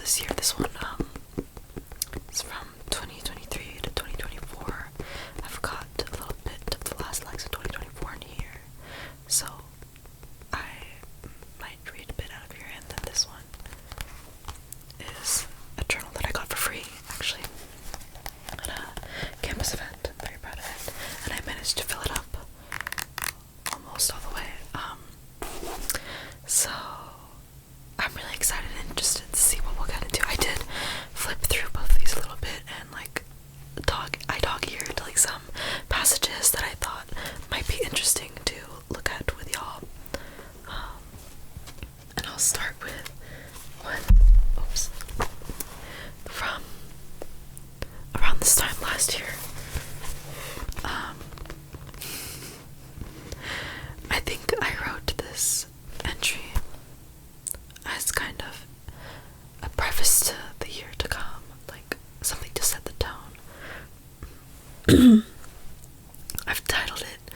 this year. This one is from 2023 to 2024. I've got a little bit of the last legs of 2024 in here, so I might read a bit out of here. And then this one is a journal that I got for free, actually, at a campus event. I'm very proud of it, and I managed to fill it up almost all the way. So I'm really excited and interested to see what we'll get into. I did flip through both of these a little bit and like dog-eared like some passages that I thought might be interesting to look at with y'all. And I'll start with one, from around this time last year. I think I wrote this entry as kind of a preface to the year to come, like something to set the tone. I've titled it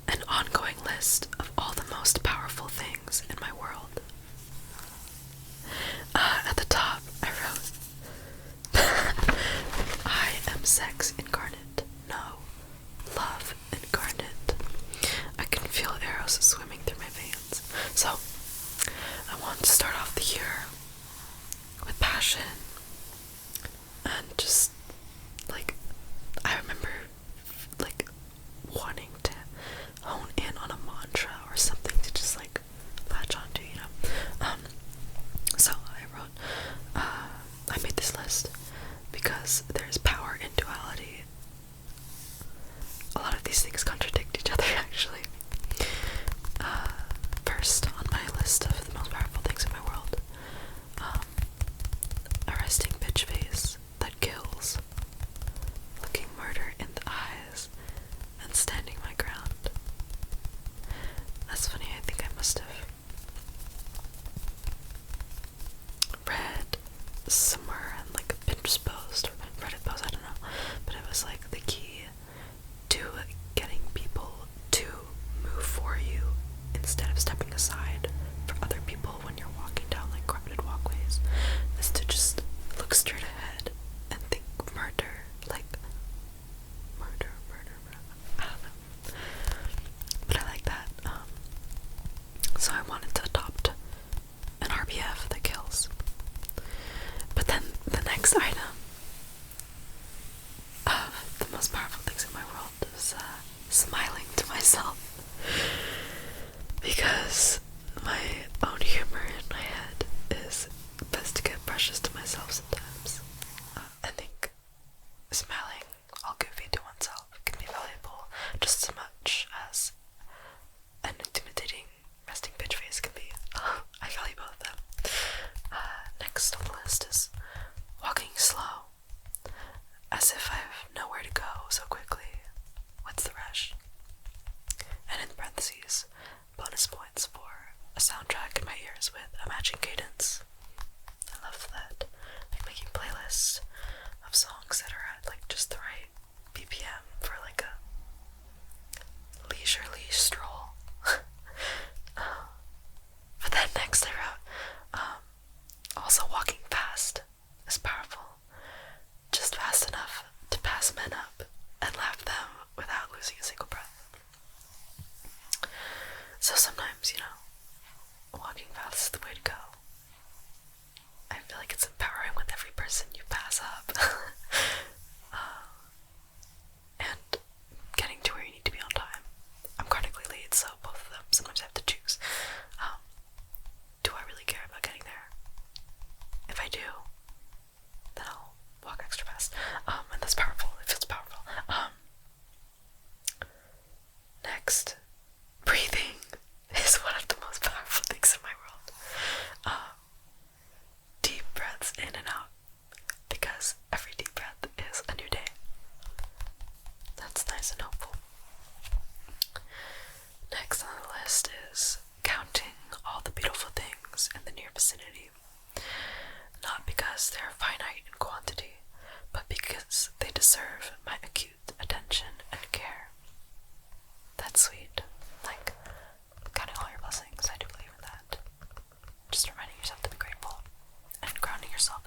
An Ongoing List of All the Most Powerful Things in My World. At the top, I wrote, I am sex incarnate, no, love incarnate. I can feel arrows swimming through my veins. So, I want to start off the year with passion and just, like, I remember, like, wanting to hone in on a mantra or something to just, like, latch onto, you know. So I wrote, I made this list because there's power in duality. A lot of these things contradict each other, actually. First on my list of the most powerful things in my world, a resting bitch face that kills, looking murder in the eyes, and standing my ground. That's funny, I think I must have read somewhere in like a Pinterest post or Reddit post, I don't know, but it was like the key to getting people to move for you instead of stepping aside for other people when you're walking down like crowded walkways is to just look straight ahead and think murder, like murder. I don't know, but I like that. So I wanted to adopt an RBF that kills. But then the next item of the most powerful things in my world is smiling to myself, because my own humor in my head is best to get precious to myself sometimes. I think smiling all goofy to oneself can be valuable just as much as an intimidating resting bitch face can be. I value both of them. Next on the list is walking slow, as if I have nowhere to go so quickly. What's the rush? And in parentheses, bonus points for a soundtrack in my ears with a matching cadence. I love that. Like making playlists of songs that are at like just the right BPM for like a leisurely stroll. But then next I wrote, also walking fast is powerful. Just fast enough to pass men up and laugh them without losing a single breath. So sometimes, you know, walking fast is the way to go. I feel like it's empowering with every person you pass up. And getting to where you need to be on time. I'm chronically late, so both of them, sometimes I have to choose. Do I really care about getting there? If I do, then I'll walk extra fast. And that's powerful. It feels powerful. Next, breathing is one of the most powerful things in my world. Deep breaths in and out, because every deep breath is a new day. That's nice and hopeful. Next on the list is counting all the beautiful things in the near vicinity. Not because they're finite in quantity, but because they deserve my acute attention and care. That's sweet. Like, counting all your blessings, I do believe in that. Just reminding yourself to be grateful and grounding yourself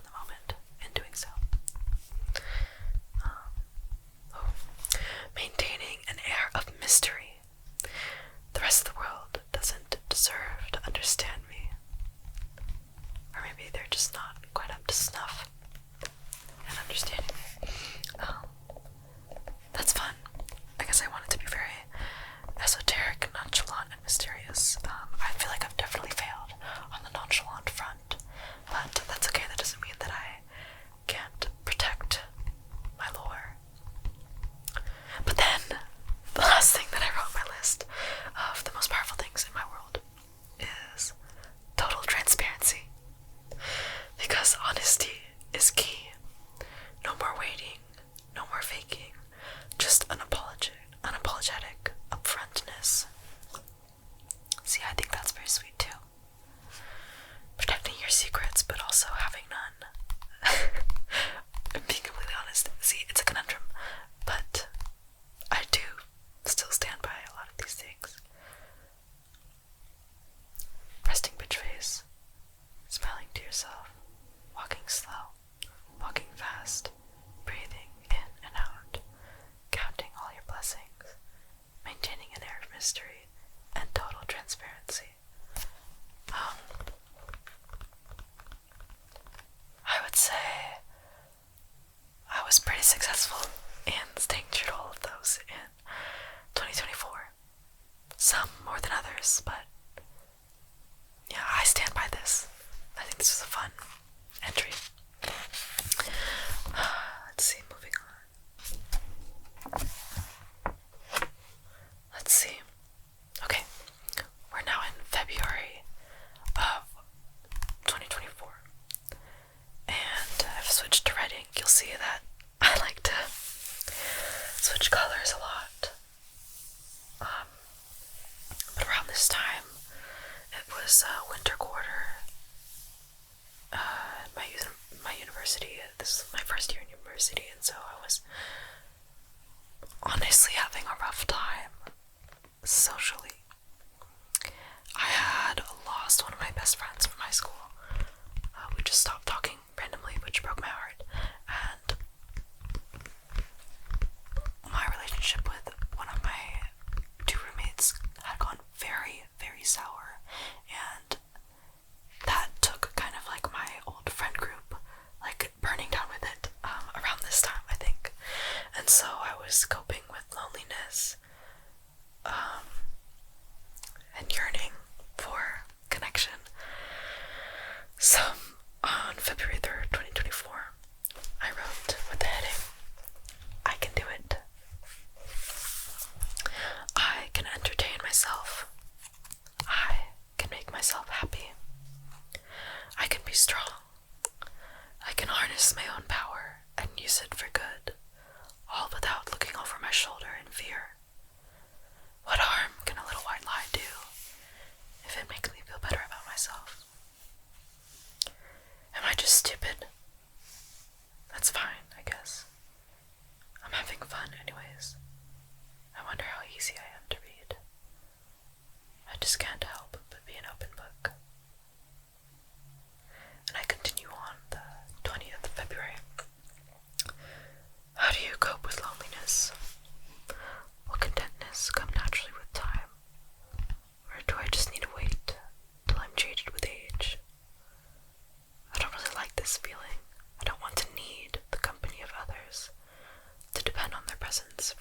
to snuff and understanding me. That's fun. I guess I want it to be very esoteric, nonchalant, and mysterious. I feel like I've definitely failed on the nonchalant front, but that's okay. That doesn't mean that I can't protect my lore. But then, the last thing that I wrote on my list of the most powerful things in my world is total transparency. Because honesty is key. No more waiting, no more faking, just unapologetic upfrontness. See, I think that's very sweet too. Protecting your secrets, but also having none. Being completely honest. See, it's a conundrum, but I do still stand by a lot of these things. Resting bitch face, smiling to yourself, walking slow, walking fast, breathing in and out, counting all your blessings, maintaining an air of mystery and total transparency. I would say I was pretty successful in staying true to all of those in 2024. Some more than others, but yeah, I stand by this. I think this was a fun entry. Let's see, moving on. Let's see. Okay, we're now in February of 2024. And I've switched to writing. You'll see that I like to switch colors a lot. But around this time, it was winter quarter. My university, this is my first year in university, and so I was honestly having a rough time socially. I had lost one of my best friends from high school. We just stopped talking randomly, which broke my heart. And my relationship with one of my two roommates had gone very, very sour. And that took kind of like my old friend group, like burning down with it around this time, I think. And so I was coping with loneliness and yearning for connection. So on February 3rd, 2024, I wrote with the heading, I can do it. I can entertain myself. I can make myself happy. I can be strong. I can harness my own power and use it for good, all without looking over my shoulder in fear. What harm can a little white lie do if it makes me feel better about myself? Am I just stupid? That's fine, I guess. I'm having fun anyways. I wonder how easy I am to read. I just can't help but be an open book. And I continue on the 20th of February. How do you cope with loneliness? Will contentness come naturally with time? Or do I just need to wait till I'm jaded with age? I don't really like this feeling. I don't want to need the company of others, to depend on their presence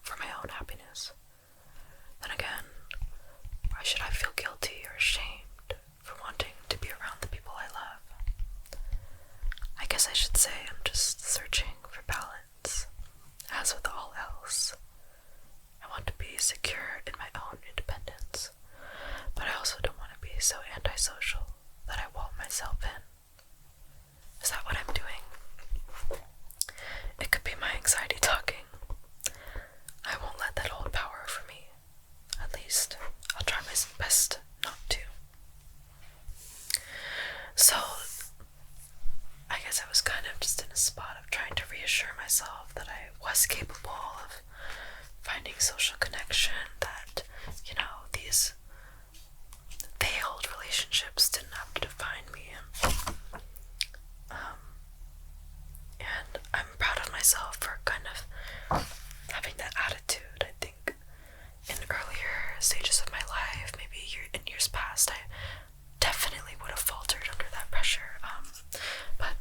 for my own happiness. Then again, why should I feel guilty or ashamed for wanting to be around the people I love? I guess I should say I'm just searching for balance, as with all else. I want to be secure in my own independence, but I also don't want to be so antisocial that I wall myself in. Is that what I'm doing? It could be my anxiety talking. I won't let that hold power over me. At least, I'll try my best not to. So, I guess I was kind of just in a spot of trying to reassure myself that I was capable of finding social connection, that, these failed relationships didn't have to define me. And I'm proud of myself for kind of having that attitude. I think in earlier stages of my life, maybe in years past, I definitely would have faltered under that pressure. But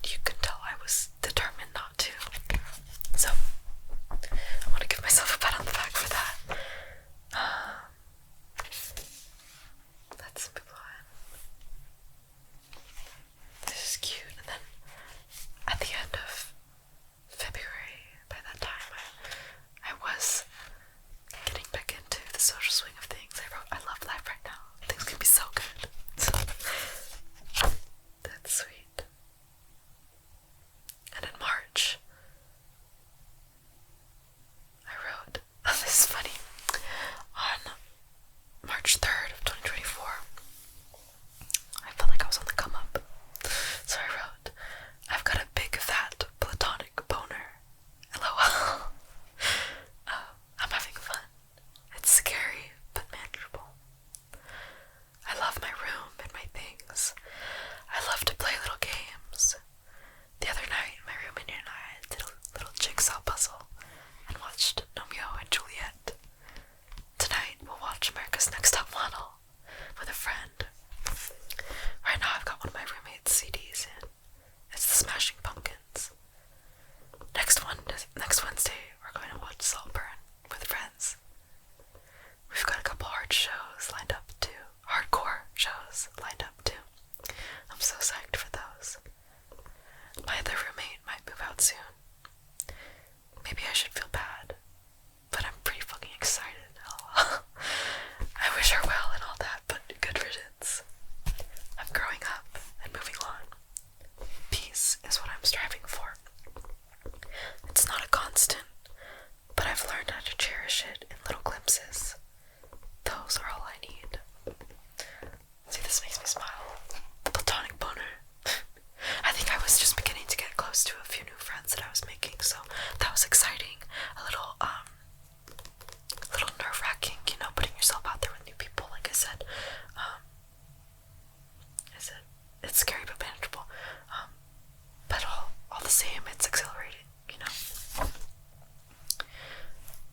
same. It's exhilarating, you know.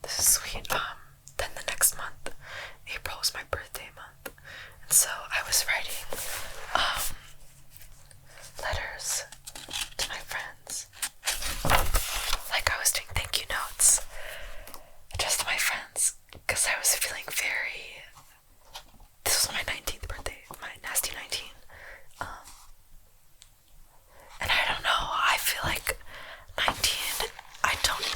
This is sweet. Then the next month, April was my birthday month, and so I was writing letters to my friends. Like I was doing thank you notes just to my friends, because I was feeling very. This was my 19th birthday, my nasty 19. And I don't know, I feel like 19,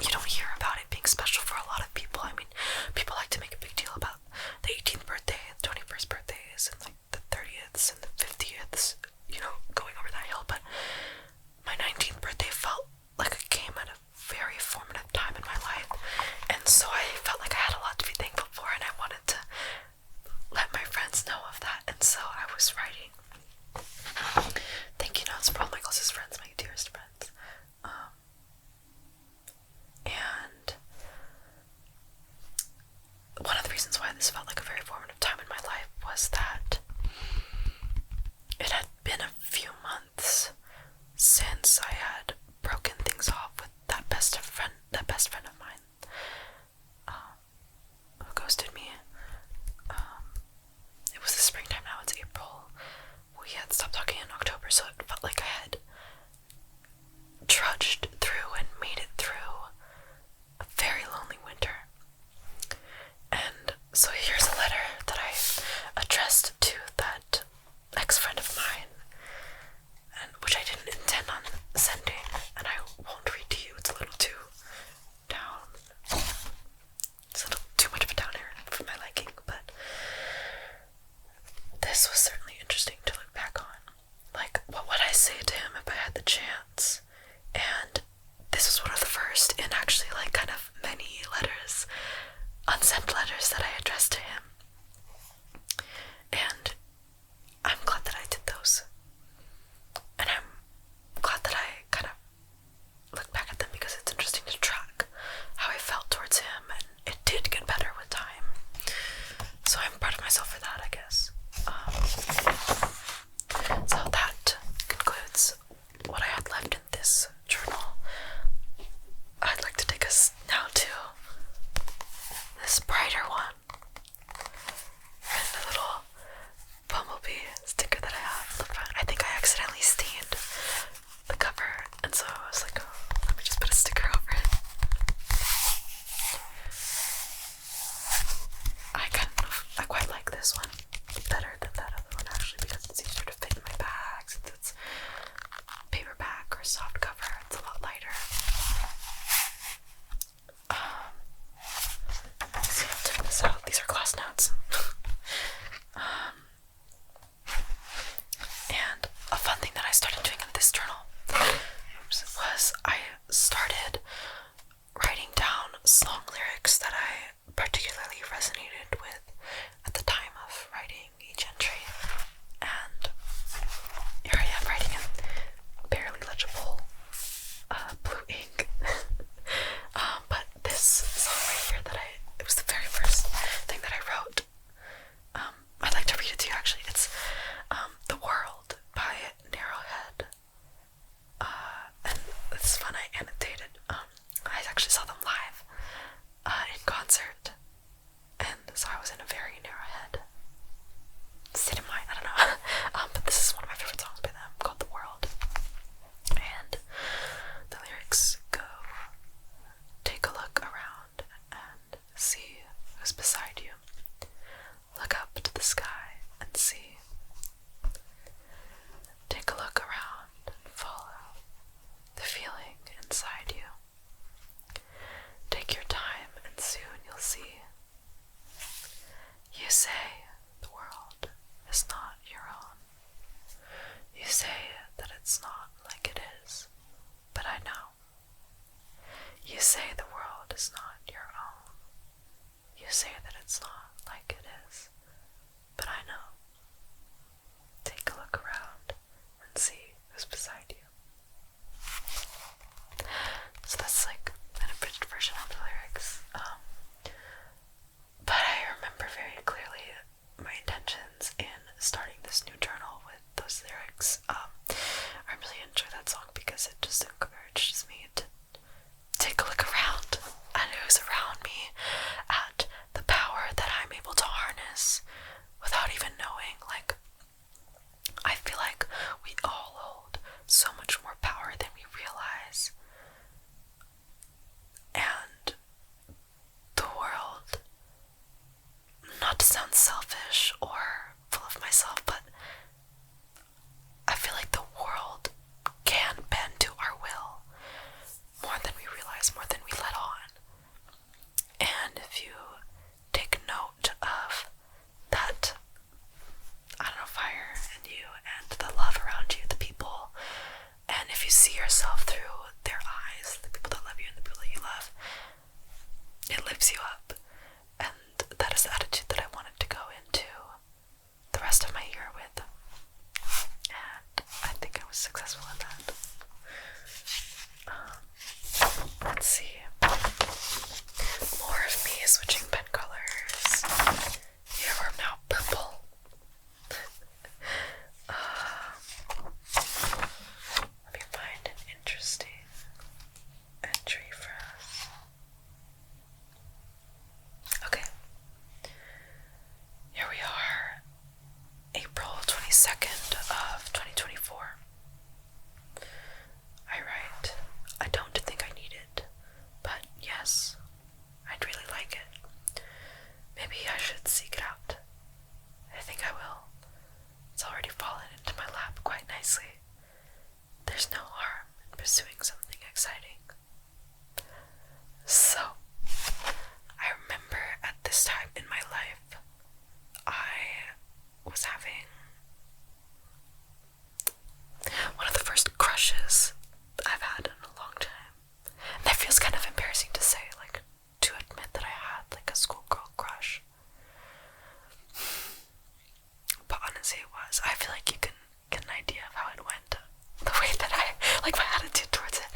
you don't hear about it being special for a lot of people. I mean, people like to make a big deal about the 18th birthday, the 21st birthdays, and like the 30ths and the 50ths, you know, going over that hill. But my 19th birthday felt like it came at a very formative time in my life. And so I felt like I had a lot to be thankful for, and I wanted to let my friends know of that. And so I was writing thank you notes for all my closest friends, my dearest friends. And one of the reasons why this felt like a very formative time in my life was that it had been a few months since I had broken things off with that best friend of mine, who ghosted me. It was the springtime, now it's April. We had stopped talking in October, so it felt like I had trudged through and made it through a very lonely winter. And so here's a letter that I addressed to that ex-friend of mine, and which I didn't intend on sending, and I won't read to you. It's a little too down. It's a little too much of a downer for my liking, but this was certainly interesting to look back on. Like, what would I say to him if I had the chance? And this was one of the first in actually like kind of many letters, unsent letters that I addressed to him. And I'm glad that I did those. And I'm glad that I kind of look back at them, because it's interesting to track how I felt towards him, and it did get better with time. So I'm proud of myself for that, I guess. So that concludes what I had left in this journal. I'd like to take us now to this brighter one, and a little bumblebee sticker that I have. I think I accidentally stained the cover, and so I was like, oh, let me just put a sticker over it. I quite like this one better than that other one, actually, because it's easier to fit in my bag, since it's paperback or soft cover. It's a lot lighter. Let's see, I'll check this out. These are class notes. And a fun thing that I started doing in this journal was I started writing down song lyrics that I particularly resonated with at the time of writing each entry. And here I am writing in barely legible blue ink. But this song right here it was the very first thing that I wrote. I'd like to read it to you, actually. It's The World by Narrowhead. And it's fun, I annotated. I actually saw them live in concert, and so I was in a very narrow head state of mind, I don't know. But this is one of my favorite songs by them, called The World. And the lyrics go, take a look around and see who's beside you. Look up to the sky and see. Take a look around and follow the feeling inside you. Take your time and soon you'll see. You say the world is not your own. You say that it's not like it is, but I know. You say the world is not your own. You say that it's not like it is, but I know. Take a look around and see who's beside you. So that's like an abridged version of the lyrics. But I remember very clearly my intentions in starting this new journal with those lyrics. I really enjoy that song because it just encouraged yourself through their eyes, the people that love you and the people that you love, it lifts you up. And that is the attitude that I wanted to go into the rest of my year with. And I think I was successful in that. Let's see. More of me switching pen colors. Here we're now purple. Let me find an interesting entry for us. Okay. Here we are, April 22nd of 2024. I write, I don't think I need it, but yes, I'd really like it. Maybe I should seek it out. I think I will. It's already fallen into my lap quite nicely. There's no harm in pursuing something exciting. So, I remember at this time in my life, I was having one of the first crushes I've had in a long time. And that feels kind of embarrassing to say, like, to admit that I had, like, a schoolgirl crush. But honestly, it was. I feel like you can get an idea of how it went. The way that my attitude towards it.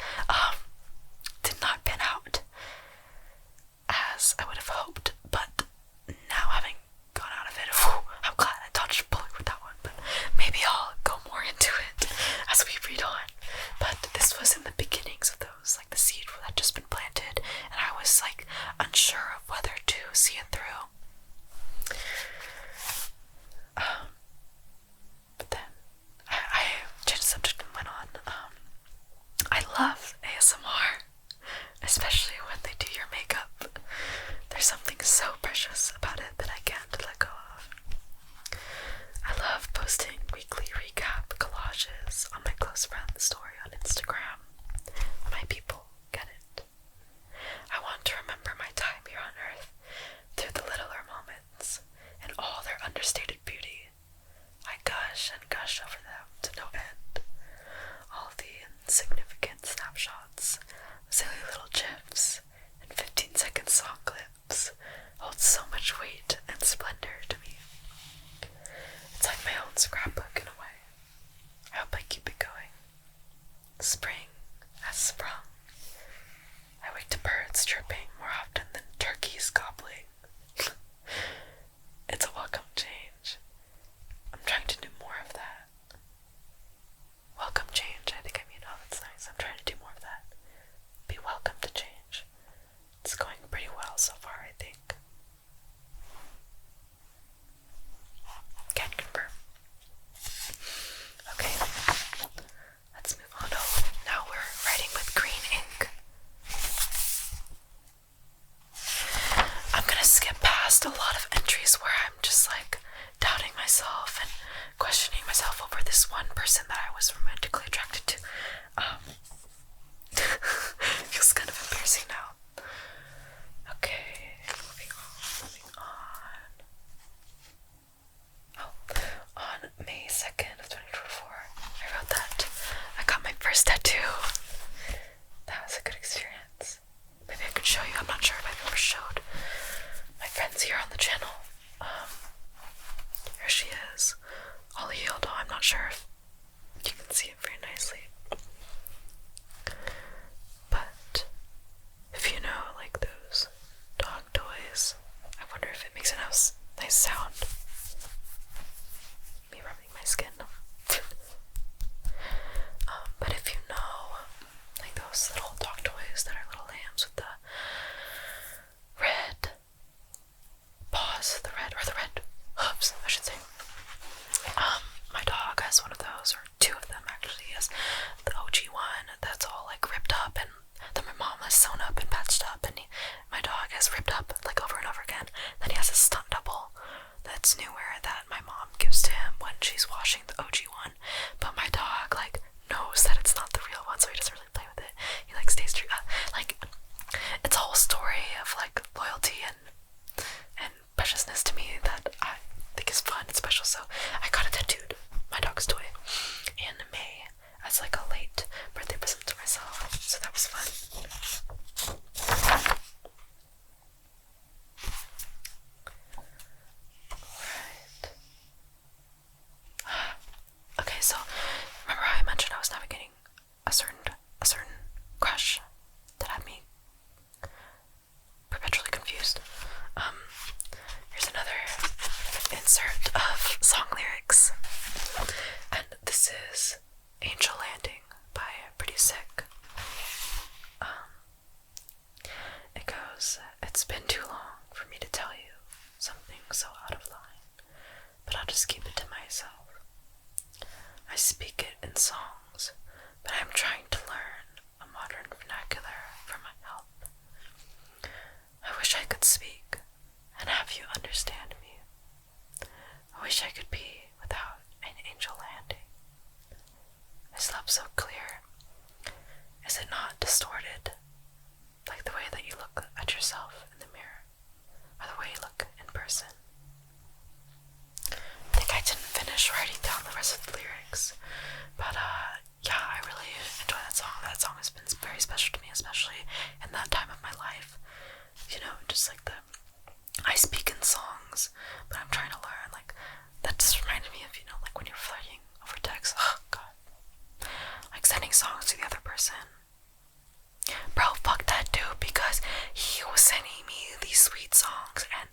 Bro, fuck that dude, because he was sending me these sweet songs and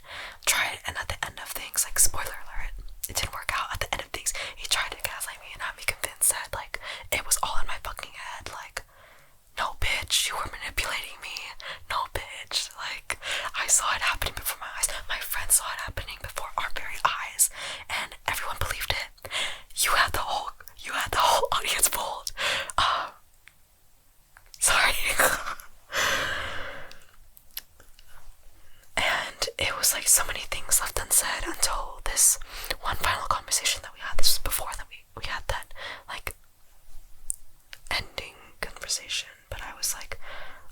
and at the end of things, like, spoiler alert, it didn't work out. At the end of things, he tried to gaslight me and have me convinced that, like, it was all in my fucking head. Like, no, bitch, you were manipulating me. No, bitch. Like, I saw it happening before my eyes. My friends saw it happening before our very eyes, and everyone believed it. You had the whole audience fooled. Sorry. And it was like so many things left unsaid until this one final conversation that we had. This was before that we had that, like, ending conversation. But I was like,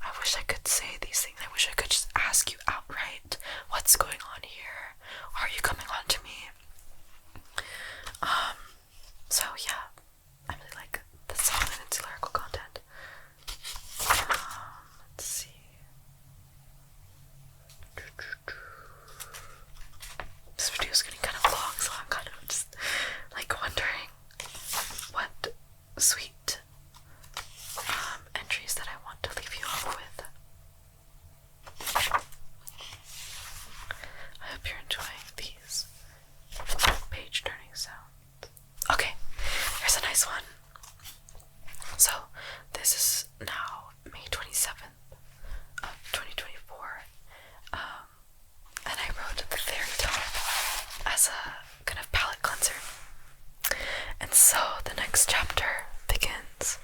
I wish I could say these things. I wish I could just ask you outright, what's going on here? Are you coming on to me? So yeah, I really like the song and its lyrical content. Let's see. This video is getting kind of long, so I'm kind of just, like, wondering what sweet entries that I want to leave you off with. I hope you're enjoying these page turning sounds. Okay, here's a nice one. So this is now May 27th of 2024, and I wrote the very top as a kind of palette cleanser. And so the next chapter begins,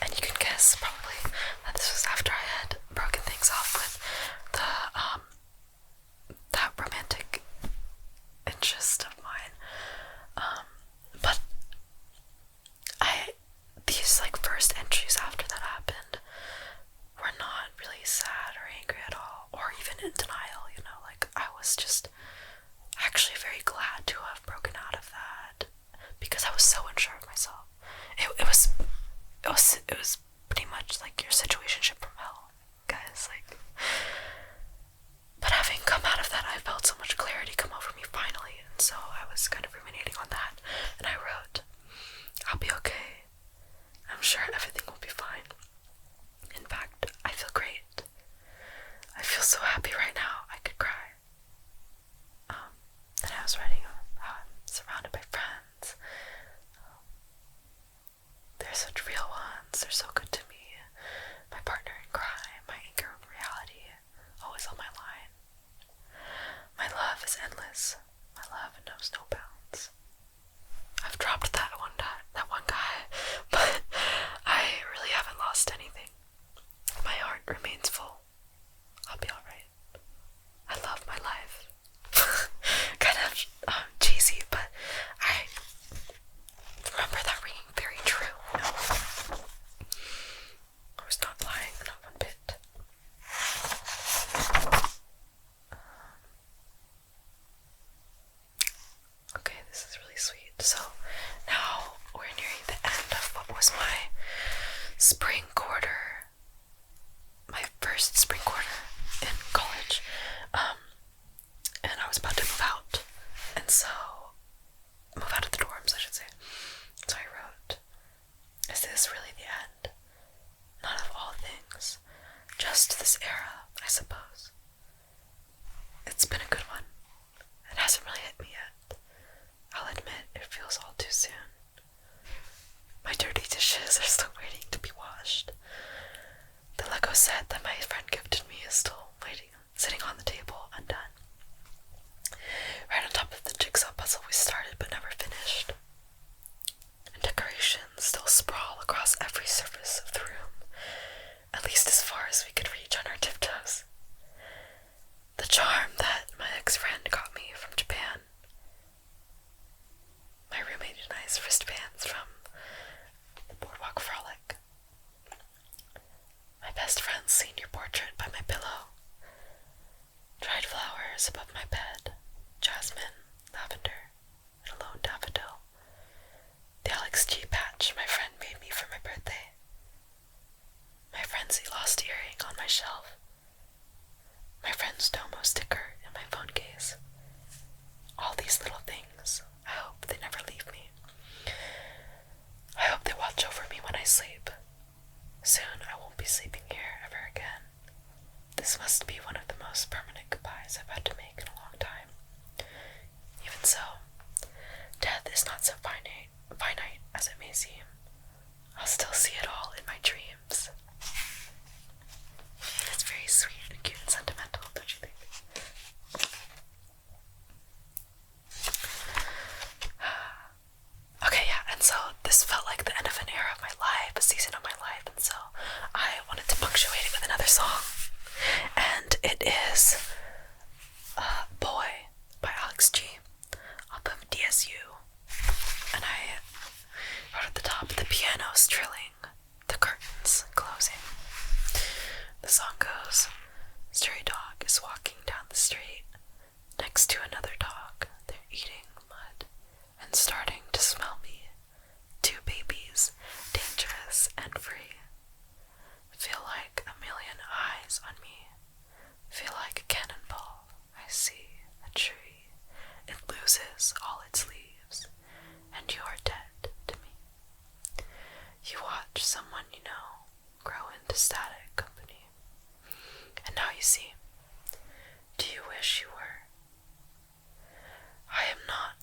and you can guess probably that this was after I had broken things off with that romantic interest of mine. But these, like, first entries after that happened were not really sad or angry at all, or even in denial, you know. Like, I was just actually very glad to have broken out of that, because I was so unsure of myself. It was pretty much like your situationship from hell, guys. Like, but having come out of that, I felt so much clarity come over me finally, and so I was kind of ruminating on that, and I wrote, I'll be okay. I'm sure everything will be fine. In fact, I feel great. I feel so happy right now, I could cry. And I was writing how I'm surrounded by friends. They're such real ones. They're so good to me. My partner in crime, my anchor of reality, always on my line. My love is endless. My love knows no bounds. I've dropped that one guy, but I really haven't lost anything. My heart remains full. I'll be alright. I love my life. Kind of cheesy, but I remember that ringing very true. You know? I was not lying, not one bit. Okay, this is really sweet. So now we're nearing the end of what was my spring quarter, my first spring quarter in college. And I was about to move out, and so move out of the dorms, I should say. So I wrote, is this really the end? Not of all things, just this era, I suppose. It's been a good one. It hasn't really hit me yet. I'll admit it feels all too soon. My dirty dishes are still waiting to be washed. The Lego set that my friend gifted me is still waiting, sitting on the table, undone. Right on top of the jigsaw puzzle we started but never finished. And decorations still sprawl across every surface of the room, at least as far as we could reach on our tiptoes. The charm that my ex-friend got me from Japan. My roommate and I's wristbands from the Boardwalk Frolic. My best friend's senior portrait by my pillow. Dried flowers above my bed. Jasmine, lavender, and a lone daffodil. The Alex G patch my friend made me for my birthday. My frenzy lost earring on my shelf. My friend's Domo sticker in my phone case. All these little things, I hope they never leave me. I hope they watch over me when I sleep. Soon I won't be sleeping here ever again. This must be one of the most permanent goodbyes I've had to make in a long time. Even so, death is not so finite as it may seem. I'll still see it all in my dreams. It's very sweet and cute and sentimental, don't you think? Okay, yeah, and so this felt like the end of an era of my life, a season of my life, and so I wanted to punctuate it with another song. And it is Boy by Alex G off of DSU. And I wrote at the top, the piano's trilling, the curtains closing. The song goes, stray dog is walking down the street next to another dog. They're eating mud and starting to smell me. Two babies, dangerous and free. Feel like a million eyes on me. Feel like a cannonball. I see a tree. It loses all its leaves, and you are dead to me. You watch someone you know grow into static company, and now you see. Do you wish you were? I am not